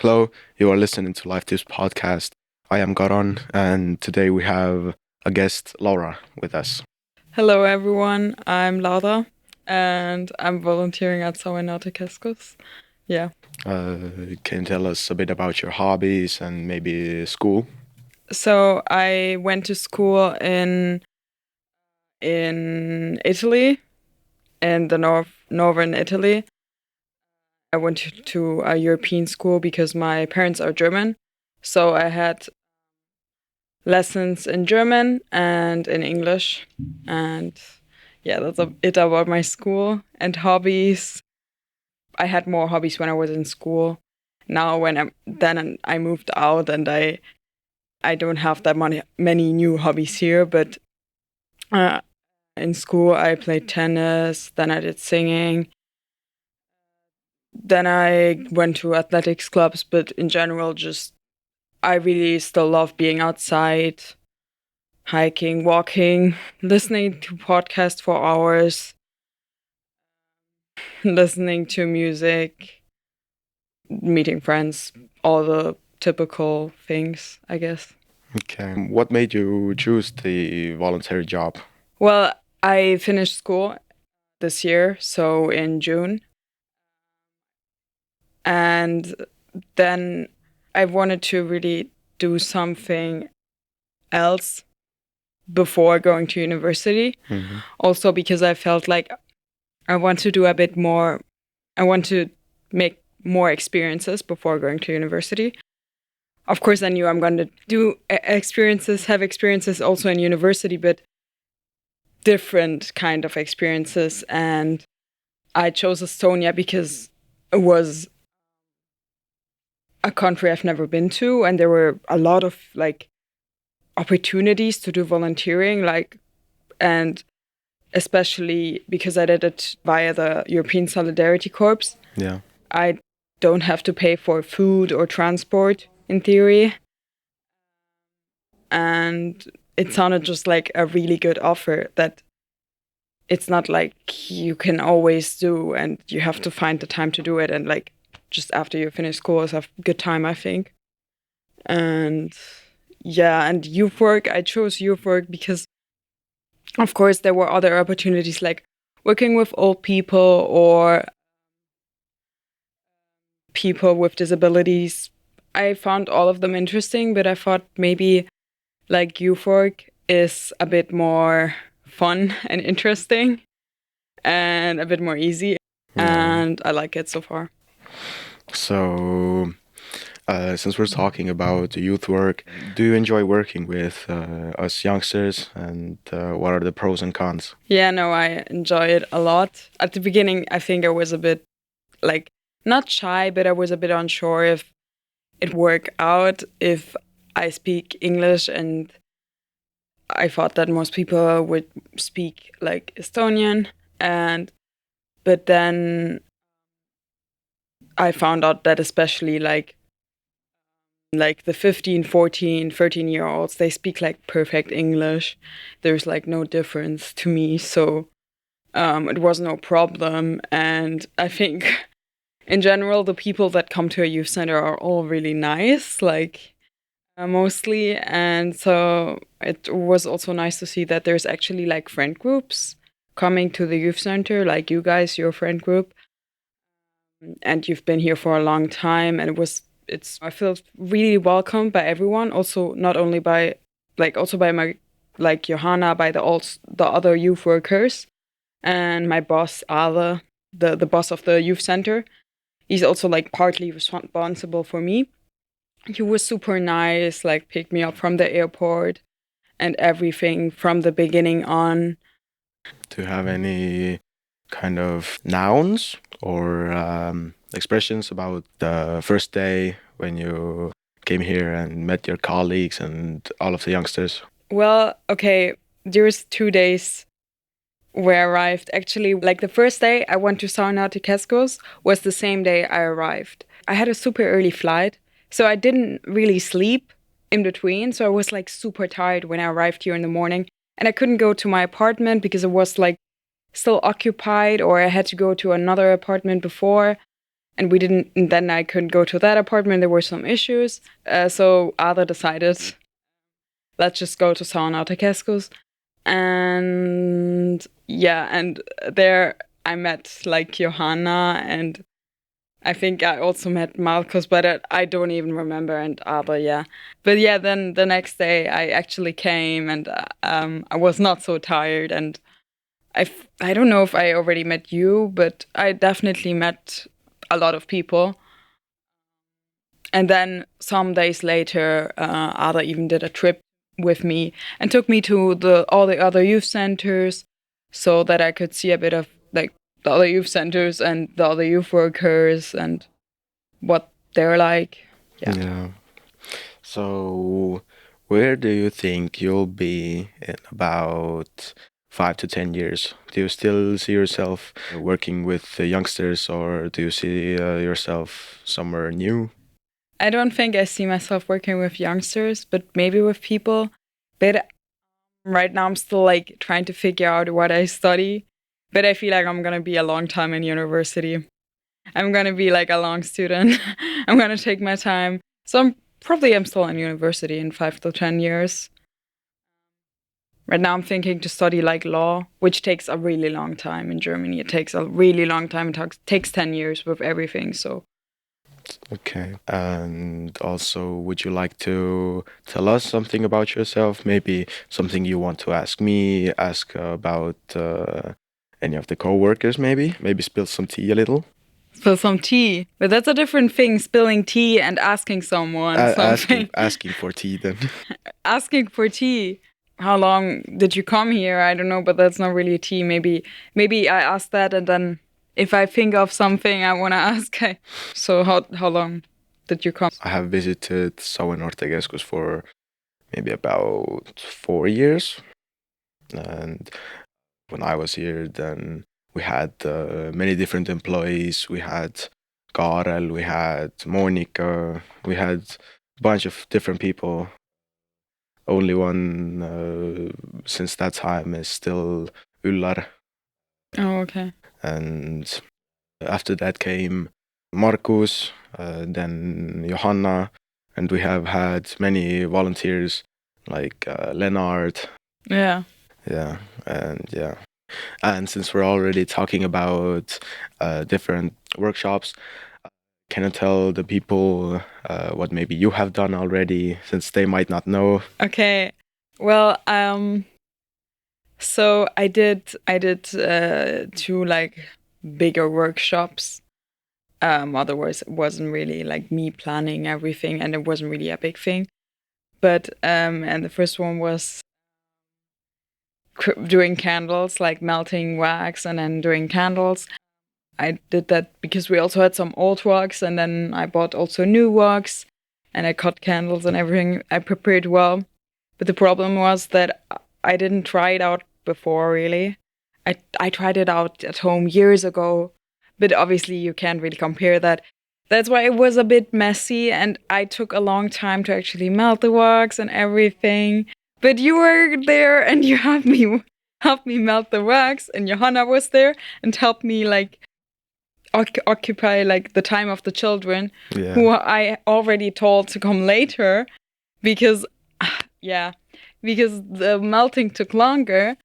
Hello, you are listening to Life Tips Podcast. I am Garon, and today we have a guest, Laura, with us. Hello everyone, I'm Laura and I'm volunteering at Saue Noortekeskuse. Yeah. Can you tell us a bit about your hobbies and maybe school? So I went to school in Italy, in the northern Italy. I went to a European school because my parents are German. So I had lessons in German and in English. And yeah, that's it about my school and hobbies. I had more hobbies when I was in school. Now then I moved out and I don't have that many new hobbies here, but in school I played tennis, then I did singing, then I went to athletics clubs, but in general just I really still love being outside, hiking, walking, listening to podcasts for hours, listening to music, meeting friends, all the typical things, I guess. Okay. What made you choose the voluntary job? Well, I finished school this year, so in June. And then I wanted to really do something else before going to university. Mm-hmm. Also because I felt like I want to do a bit more, I want to make more experiences before going to university. Of course, I knew I'm going to have experiences also in university, but different kind of experiences. And I chose Estonia because it was a country I've never been to, and there were a lot of opportunities to do volunteering, and especially because I did it via the European Solidarity Corps. Yeah. I don't have to pay for food or transport in theory. And it sounded just like a really good offer that it's not like you can always do and you have to find the time to do it. And just after you finish school is a good time, I think. And yeah, and youth work, I chose youth work because of course there were other opportunities like working with old people or people with disabilities. I found all of them interesting, but I thought maybe youth work is a bit more fun and interesting and a bit more easy. Yeah. And I like it so far. So, since we're talking about youth work, do you enjoy working with us youngsters, and what are the pros and cons? Yeah, no, I enjoy it a lot. At the beginning, I think I was a bit not shy, but I was a bit unsure if it worked out if I speak English, and I thought that most people would speak Estonian, but then I found out that especially like the 15, 14, 13-year-olds, they speak perfect English. There's no difference to me, so it was no problem. And I think in general, the people that come to a youth center are all really nice, mostly. And so it was also nice to see that there's actually friend groups coming to the youth center, like you guys, your friend group. And you've been here for a long time, and I feel really welcomed by everyone. Also, not only by also by my Johanna, by the other youth workers, and my boss Ale, the boss of the youth center. He's also partly responsible for me. He was super nice, picked me up from the airport and everything from the beginning on. Do you have any kind of nouns or expressions about the first day when you came here and met your colleagues and all of the youngsters? Well, okay, there's 2 days where I arrived. Actually, the first day I went to Saue Noortekeskuse was the same day I arrived. I had a super early flight, so I didn't really sleep in between. So I was super tired when I arrived here in the morning, and I couldn't go to my apartment because it was still occupied, or I had to go to another apartment before. and we didn't. And then I couldn't go to that apartment. There were some issues, so Ada decided, let's just go to Saue Noortekeskuse, and yeah, and there I met like Johanna, and I think I also met Marcus, but I don't even remember, and Ada, yeah. But yeah, then the next day I actually came, and I was not so tired, and I don't know if I already met you, but I definitely met a lot of people. And then some days later, Ada even did a trip with me and took me to all the other youth centers, so that I could see a bit of like the other youth centers and the other youth workers and what they're like. Yeah. So, where do you think you'll be in about 5 to 10 years? Do you still see yourself working with the youngsters, or do you see yourself somewhere new? I don't think I see myself working with youngsters, but maybe with people. But right now I'm still like trying to figure out what I study. But I feel like I'm gonna be a long time in university. I'm gonna be like a long student. I'm gonna take my time. So I'm still in university in 5 to 10 years. Right now I'm thinking to study like law, which takes a really long time in Germany. It takes a really long time. It takes 10 years with everything. So Okay. And also, would you like to tell us something about yourself? Maybe something you want to ask me, ask about any of the co-workers, maybe? Maybe spill some tea a little? spill some tea. But that's a different thing, spilling tea and asking someone something. Asking for tea then. Asking for tea. How long did you come here? I don't know, but that's not really tea. Maybe I ask that, and then if I think of something I want to ask, so how long did you come? I have visited Saue Noortekeskuse for maybe about 4 years. And when I was here, then we had many different employees. We had Kaarel, we had Monika, we had a bunch of different people. Only one since that time is still Üllar. Oh, okay. And after that came Markus, then Johanna, and we have had many volunteers like Lennart. Yeah. Yeah, yeah. And since we're already talking about different workshops, can you tell the people what maybe you have done already, since they might not know? Okay. Well, so I did two like bigger workshops. Otherwise, it wasn't really like me planning everything, and it wasn't really a big thing. But and the first one was doing candles, like melting wax and then doing candles. I did that because we also had some old wax, and then I bought also new wax, and I cut candles and everything. I prepared well, but the problem was that I didn't try it out before, really. I tried it out at home years ago, but obviously you can't really compare that. That's why it was a bit messy, and I took a long time to actually melt the wax and everything. But you were there, and you helped me melt the wax, and Johanna was there and helped me like occupy like the time of the children, Yeah. who I already told to come later, because because the melting took longer.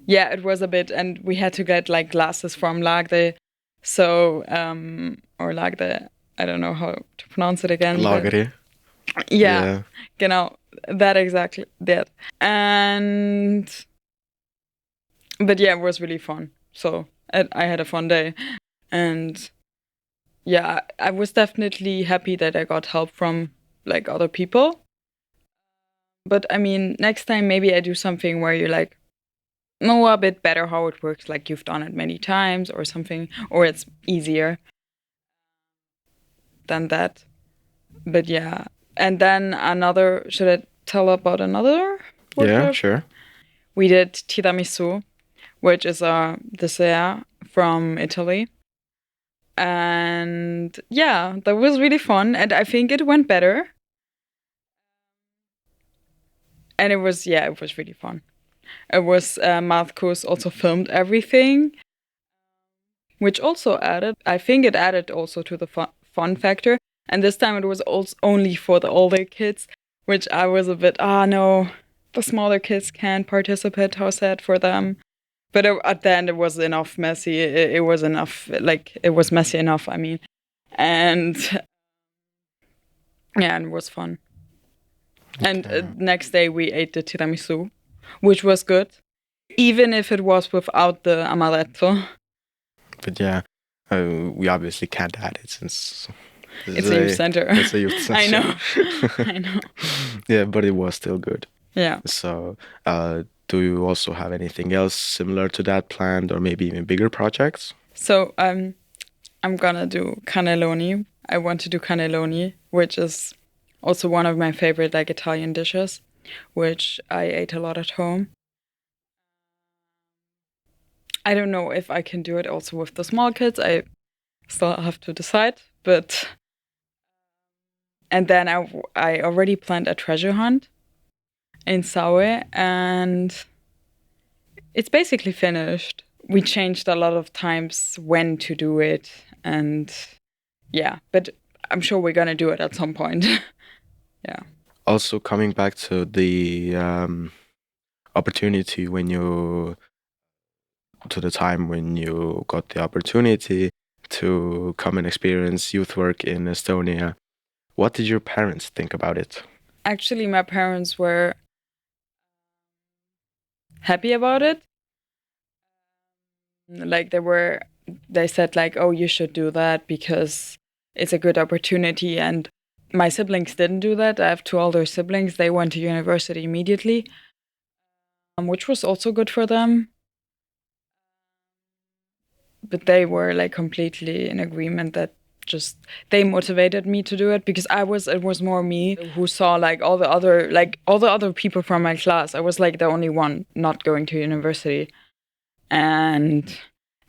Yeah, it was a bit, and we had to get like glasses from Lagde, so or Lagde, I don't know how to pronounce it again. Lagere. Yeah, genau, that exactly that. But yeah, it was really fun. So I had a fun day, and yeah, I was definitely happy that I got help from like other people. But I mean, next time maybe I do something where you like know a bit better how it works, like you've done it many times or something, or it's easier than that. But yeah, and then another. Should I tell about another workshop? Yeah, sure. We did tiramisu, which is a dessert from Italy. And yeah, that was really fun, and I think it went better. And it was really fun. It was Marcus also filmed everything. which also added also to the fun factor. And this time it was also only for the older kids, which I was a bit, no, the smaller kids can't participate, how sad for them. But at the end it was enough messy, it was enough, like, it was messy enough, I mean. And yeah, and it was fun. Okay. And next day we ate the tiramisu, which was good, even if it was without the amaretto. But yeah, we obviously can't add it since it's a youth center. It's a youth center. I know. I know. Yeah, but it was still good. Yeah. So, do you also have anything else similar to that planned, or maybe even bigger projects? So, I'm gonna do cannelloni. I want to do cannelloni, which is also one of my favorite, like, Italian dishes, which I ate a lot at home. I don't know if I can do it also with the small kids. I still have to decide, but... And then I already planned a treasure hunt in Saue, and it's basically finished. We changed a lot of times when to do it, and yeah, but I'm sure we're gonna do it at some point. Yeah. Also, coming back to the opportunity to the time when you got the opportunity to come and experience youth work in Estonia, what did your parents think about it? Actually, my parents were happy about it. Like, they said, like, oh, you should do that because it's a good opportunity. And my siblings didn't do that. I have 2 older siblings. They went to university immediately, which was also good for them. But they were, like, completely in agreement that they motivated me to do it, because it was more me who saw, like, all the other people from my class. I was, like, the only one not going to university. And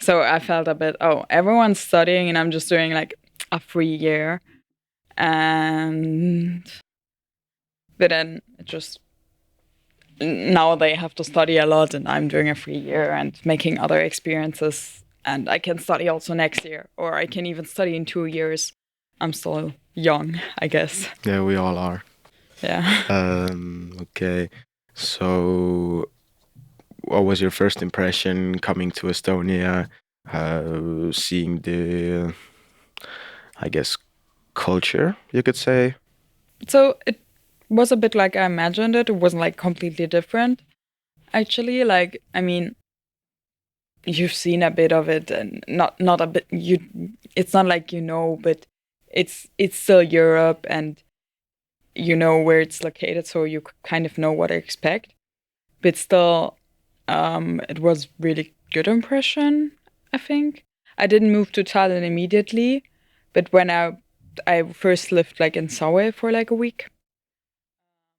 so I felt a bit, everyone's studying and I'm just doing, like, a free year. But then now they have to study a lot and I'm doing a free year and making other experiences. And I can study also next year, or I can even study in 2 years. I'm still young, I guess. Yeah, we all are. Yeah. Okay. So, what was your first impression coming to Estonia, seeing the, I guess, culture, you could say? So it was a bit like I imagined it. It wasn't, like, completely different. Actually, like, I mean, you've seen a bit of it, and not a bit. It's not like but it's still Europe, and you know where it's located, so you kind of know what to expect. But still, it was really good impression, I think. I didn't move to Tallinn immediately, but when I first lived, like, in Saue for, like, a week.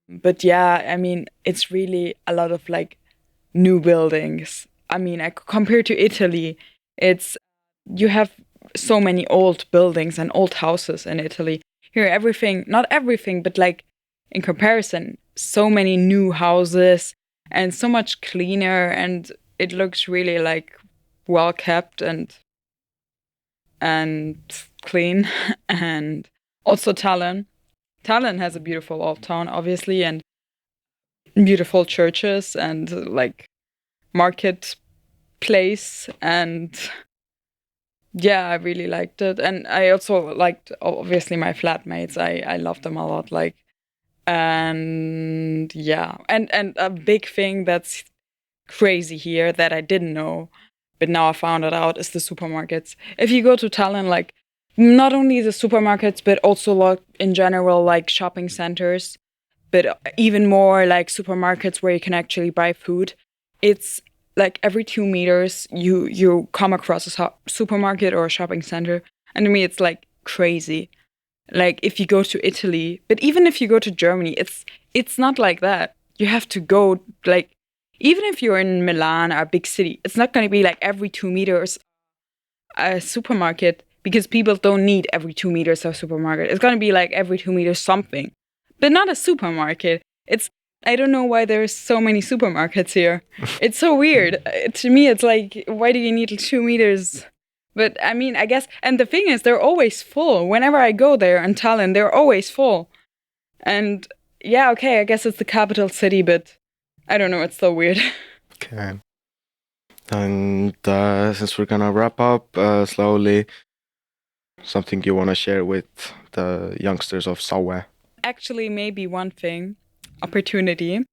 But yeah, I mean, it's really a lot of, like, new buildings. I mean, compared to Italy, you have so many old buildings and old houses in Italy. Here, not everything, but, like, in comparison, so many new houses and so much cleaner, and it looks really, like, well kept and clean. And also Tallinn. Tallinn has a beautiful old town, obviously, and beautiful churches and, like, market place, and yeah, I really liked it. And I also liked, obviously, my flatmates. I love them a lot, like, and yeah, and a big thing that's crazy here that I didn't know, but now I found it out, is the supermarkets. If you go to Tallinn, like, not only the supermarkets, but also, like, in general, like, shopping centers, but even more, like, supermarkets where you can actually buy food. It's like every 2 meters you come across a supermarket or a shopping center. And to me, it's, like, crazy. Like, if you go to Italy, but even if you go to Germany, it's not like that. You have to go, like, even if you're in Milan or a big city, it's not going to be like every 2 meters a supermarket, because people don't need every 2 meters a supermarket. It's going to be like every 2 meters something, but not a supermarket. I don't know why there's so many supermarkets here. It's so weird. To me, it's like, why do you need 2 meters But I mean, I guess, and the thing is, they're always full. Whenever I go there in Tallinn, they're always full. And yeah, okay, I guess it's the capital city, but I don't know, it's so weird. Okay. And since we're gonna wrap up slowly, something you want to share with the youngsters of Saue? Actually, maybe one thing, opportunity.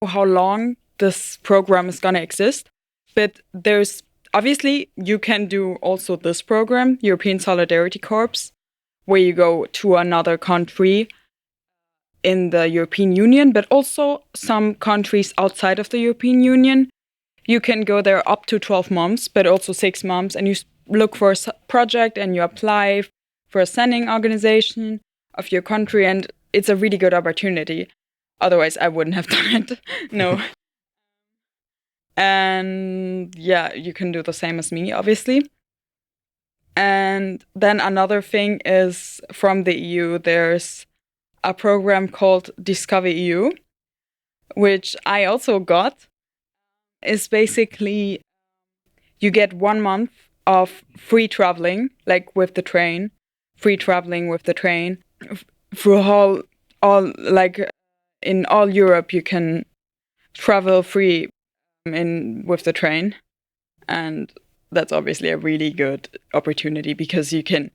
How long this program is gonna exist, but there's obviously you can do also this program, European Solidarity Corps, where you go to another country in the European Union, but also some countries outside of the European Union. You can go there up to 12 months, but also 6 months, and you look for a project and you apply for a sending organization of your country, and it's a really good opportunity. Otherwise, I wouldn't have done it. No. And yeah, you can do the same as me, obviously. And then another thing is from the EU, there's a program called Discover EU, which I also got. Is basically you get 1 month of free traveling, like with the train, free traveling with the train through all like in all Europe. You can travel free with the train, and that's obviously a really good opportunity because you can.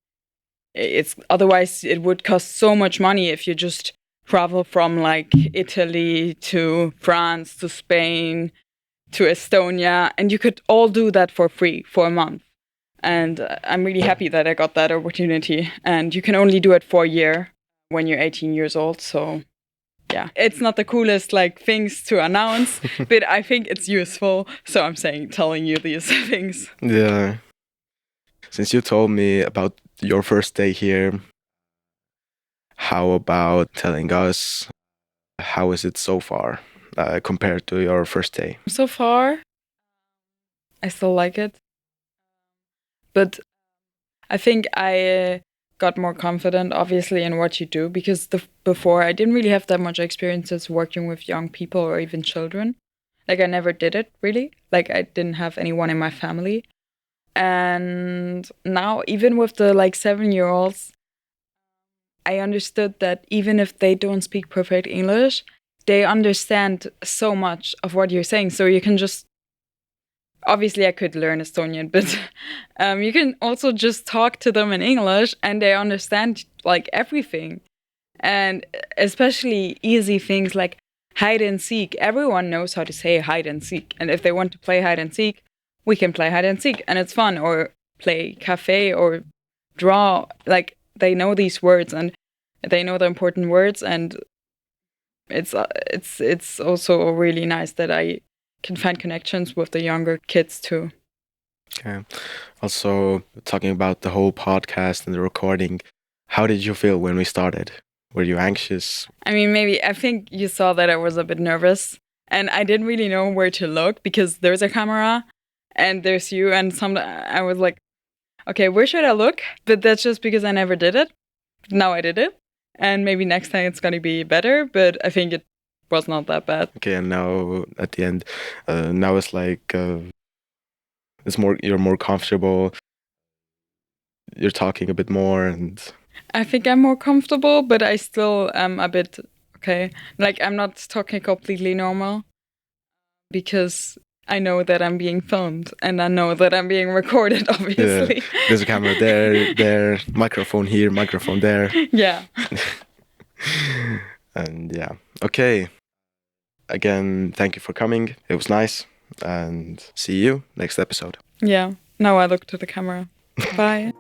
It's otherwise it would cost so much money if you just travel from like Italy to France to Spain to Estonia, and you could all do that for free for a month. And I'm really happy that I got that opportunity. And you can only do it for a year when you're 18 years old. So yeah, it's not the coolest like things to announce, but I think it's useful. So I'm telling you these things. Yeah. Since you told me about your first day here, how about telling us how is it so far compared to your first day? So far, I still like it. But I think I got more confident, obviously, in what you do because before I didn't really have that much experiences working with young people or even children. Like I never did it really. Like I didn't have anyone in my family. And now even with the like 7-year-olds, I understood that even if they don't speak perfect English, they understand so much of what you're saying. So you can just, obviously I could learn Estonian, but you can also just talk to them in English and they understand like everything. And especially easy things like hide and seek. Everyone knows how to say hide and seek. And if they want to play hide and seek, we can play hide and seek and it's fun. Or play cafe or draw. Like they know these words and they know the important words. And it's also really nice that I can find connections with the younger kids too. Okay. Also, talking about the whole podcast and the recording, how did you feel when we started? Were you anxious? I mean, maybe I think you saw that I was a bit nervous and I didn't really know where to look because there's a camera and there's you and I was like, okay, where should I look? But that's just because I never did it. Now I did it. And maybe next time it's going to be better, but I think it was not that bad. Okay, and now at the end, now it's like it's more. You're more comfortable. You're talking a bit more, and I think I'm more comfortable, but I still am a bit okay. Like I'm not talking completely normal because I know that I'm being filmed and I know that I'm being recorded. Obviously, yeah, there's a camera there, microphone here, microphone there. Yeah. And yeah, okay. Again, thank you for coming. It was nice. And see you next episode. Yeah. Now I look to the camera. Bye.